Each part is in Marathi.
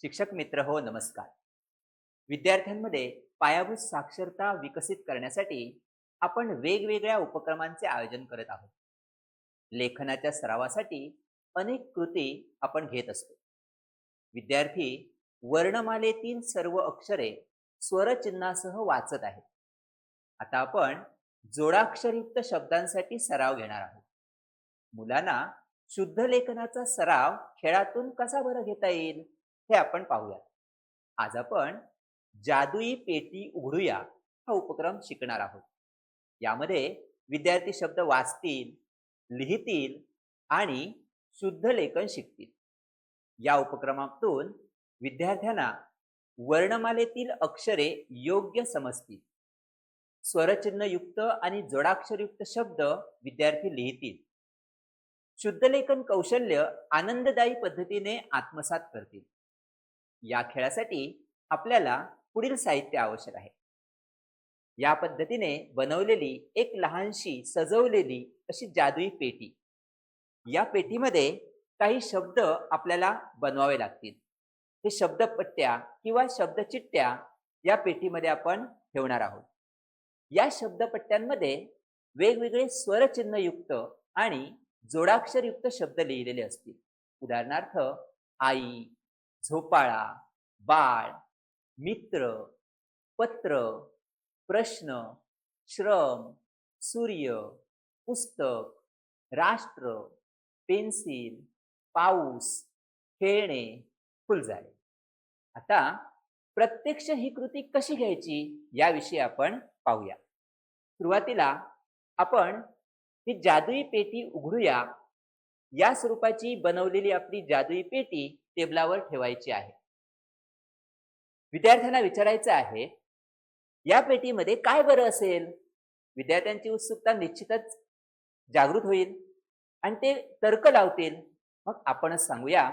शिक्षक मित्र हो, नमस्कार. विद्यार्थ्यांमध्ये पायाभूत साक्षरता विकसित करण्यासाठी आपण वेगवेगळ्या उपक्रमांचे आयोजन करत आहोत. लेखनाच्या सरावासाठी अनेक कृती आपण घेत असतो. विद्यार्थी वर्णमालेतील सर्व अक्षरे स्वरचिन्हासह वाचत आहेत. आता आपण जोडाक्षरयुक्त शब्दांसाठी सराव घेणार आहोत. मुलांना शुद्ध लेखनाचा सराव खेळातून कसा बरं घेता येईल हे आपण पाहूया. आज आपण जादुई पेटी उघडूया हा उपक्रम शिकणार आहोत. यामध्ये विद्यार्थी शब्द वाचतील, लिहितील आणि शुद्ध लेखन शिकतील. या उपक्रमातून विद्यार्थ्यांना वर्णमालेतील अक्षरे योग्य समजतील. स्वरचिन्हयुक्त आणि जोडाक्षरयुक्त शब्द विद्यार्थी लिहितील. शुद्ध लेखन कौशल्य आनंददायी पद्धतीने आत्मसात करतील. या खेळासाठी आपल्याला पुढील साहित्य आवश्यक आहे. या पद्धतीने बनवलेली एक लहानशी सजवलेली अशी जादुई पेटी. या पेटीमध्ये काही शब्द आपल्याला बनवावे लागतील. हे शब्दपट्ट्या किंवा शब्दचिठ्ठ्या या पेटीमध्ये आपण ठेवणार आहोत. या शब्दपट्ट्यांमध्ये वेगवेगळे स्वरचिन्हयुक्त आणि जोडाक्षरयुक्त शब्द लिहिलेले असतील. उदाहरणार्थ आई, झोपाळा, बाळ, मित्र, पत्र, प्रश्न, श्रम, सूर्य, पुस्तक, राष्ट्र, पेन्सिल, पाऊस, खेळणे, फुलझाडे. आता प्रत्यक्ष ही कृती कशी घ्यायची याविषयी आपण पाहूया. सुरुवातीला आपण ही जादुई पेटी उघडूया या स्वरूपाची बनवलेली आपली जादुई पेटी टेबलावर ठेवायची आहे. विद्यार्थ्यांना विचारायचं आहे, या पेटीमध्ये काय बरं असेल? विद्यार्थ्यांची उत्सुकता निश्चितच जागृत होईल आणि ते तर्क लावतील. मग आपणच सांगूया,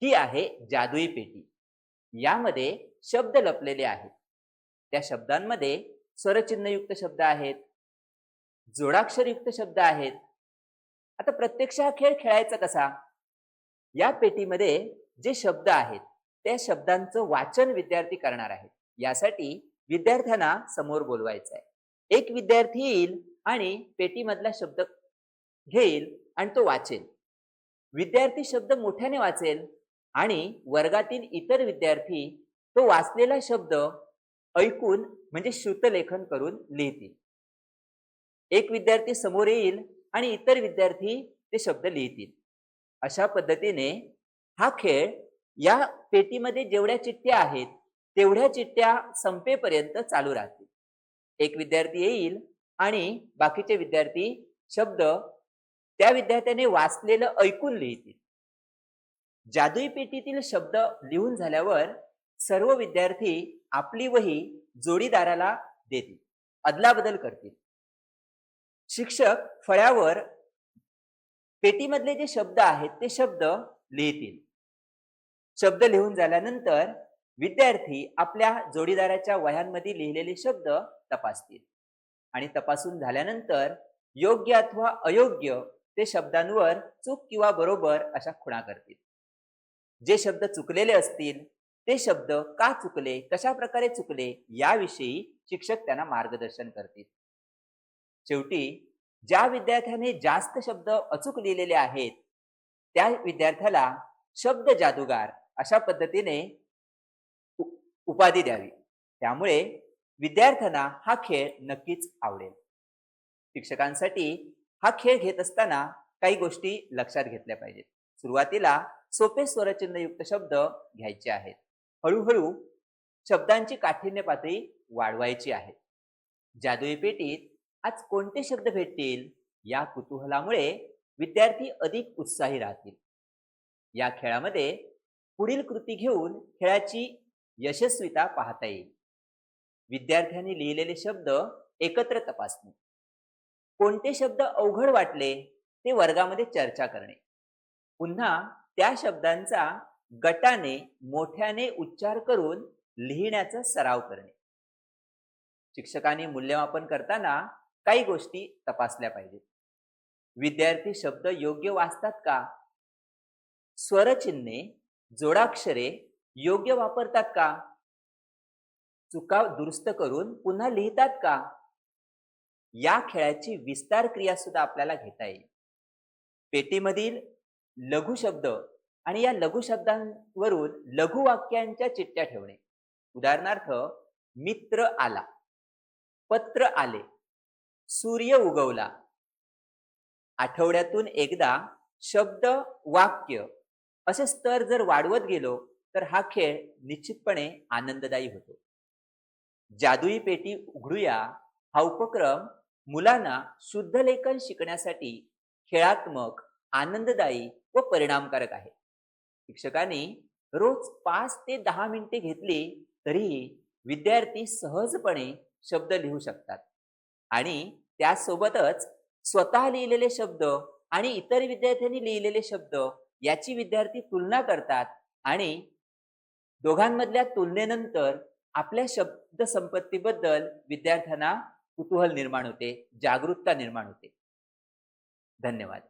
ही आहे जादुई पेटी. यामध्ये शब्द लपलेले आहेत. त्या शब्दांमध्ये स्वरचिन्हयुक्त शब्द आहेत, जोडाक्षरयुक्त शब्द आहेत. आता प्रत्यक्ष हा खेळ खेळायचा कसा? या पेटीमध्ये जे शब्द आहेत त्या शब्दांचं वाचन विद्यार्थी करणार आहेत. यासाठी विद्यार्थ्यांना समोर बोलवायचं आहे. एक विद्यार्थी येईल आणि पेटीमधला शब्द घेईल आणि तो वाचेल. विद्यार्थी शब्द मोठ्याने वाचेल आणि वर्गातील इतर विद्यार्थी तो वाचलेला शब्द ऐकून म्हणजे श्रुतलेखन करून लिहितील. एक विद्यार्थी समोर येईल आणि इतर विद्यार्थी ते शब्द लिहितील. अशा पद्धतीने हा खेळ या पेटीमध्ये जेवढ्या चिठ्ठ्या आहेत तेवढ्या चिठ्ठ्या संपेपर्यंत चालू राहतील. एक विद्यार्थी येईल आणि बाकीचे विद्यार्थी शब्द त्या विद्यार्थ्याने वाचलेलं ऐकून लिहितील. जादुई पेटीतील शब्द लिहून झाल्यावर सर्व विद्यार्थी आपली वही जोडीदाराला देतील, अदलाबदल करतील. शिक्षक फळ्यावर पेटीमधले जे शब्द आहेत ते शब्द लिहितील. शब्द लिहून झाल्यानंतर विद्यार्थी आपल्या जोडीदाराच्या वह्यांमध्ये लिहिलेले शब्द तपासतील आणि तपासून झाल्यानंतर योग्य अथवा अयोग्य ते शब्दांवर चूक किंवा बरोबर अशा खुणा करतील. जे शब्द चुकलेले असतील ते शब्द का चुकले, कशा प्रकारे चुकले याविषयी शिक्षक त्यांना मार्गदर्शन करतील. शेवटी ज्या विद्यार्थ्याने जास्त शब्द अचूक लिहिलेले आहेत त्या विद्यार्थ्याला शब्द जादूगार अशा पद्धतीने उपाधी द्यावी. त्यामुळे विद्यार्थ्यांना हा खेळ नक्कीच आवडेल. शिक्षकांसाठी हा खेळ घेत असताना काही गोष्टी लक्षात घेतल्या पाहिजेत. सुरुवातीला सोपे स्वरचिन्हयुक्त शब्द घ्यायचे आहेत. हळूहळू शब्दांची काठिण्य पातळी वाढवायची आहे. जादुई पेटीत आज कोणते शब्द भेटतील या कुतूहलामुळे विद्यार्थी अधिक उत्साही राहतील. या खेळामध्ये पुढील कृती घेऊन खेळाची यशस्वीता पाहता येईल. विद्यार्थ्यांनी लिहिलेले शब्द एकत्र तपासणे, कोणते शब्द अवघड वाटले ते वर्गामध्ये चर्चा करणे, पुन्हा त्या शब्दांचा गटाने मोठ्याने उच्चार करून लिहिण्याचा सराव करणे. शिक्षकांनी मूल्यमापन करताना काही गोष्टी तपासल्या पाहिजेत. विद्यार्थी शब्द योग्य वाचतात का? स्वरचिन्हे, जोडाक्षरे योग्य वापरतात का? चुका दुरुस्त करून पुन्हा लिहितात का? या खेळाची विस्तार क्रिया सुद्धा आपल्याला घेता येईल. पेटीमधील लघु शब्द आणि या लघु शब्दांवरून लघु वाक्यांच्या चिठ्ठ्या ठेवणे. उदाहरणार्थ, मित्र आला, पत्र आले, सूर्य उगवला. आठवड्यातून एकदा शब्द, वाक्य असे स्तर जर वाढवत गेलो तर हा खेळ निश्चितपणे आनंददायी होतो. जादुई पेटी उघडूया हा उपक्रम मुलांना शुद्ध लेखन शिकण्यासाठी खेळात्मक, आनंददायी व परिणामकारक आहे. शिक्षकांनी रोज 5 ते 10 मिनिटे घेतली तरीही विद्यार्थी सहजपणे शब्द लिहू शकतात आणि त्यासोबतच स्वतः लिहिलेले शब्द आणि इतर विद्यार्थ्यांनी लिहिलेले शब्द याची विद्यार्थी तुलना करतात आणि दोघांमधल्या तुलनेनंतर आपल्या शब्द संपत्तीबद्दल विद्यार्थ्यांना कुतूहल निर्माण होते, जागरूकता निर्माण होते. धन्यवाद.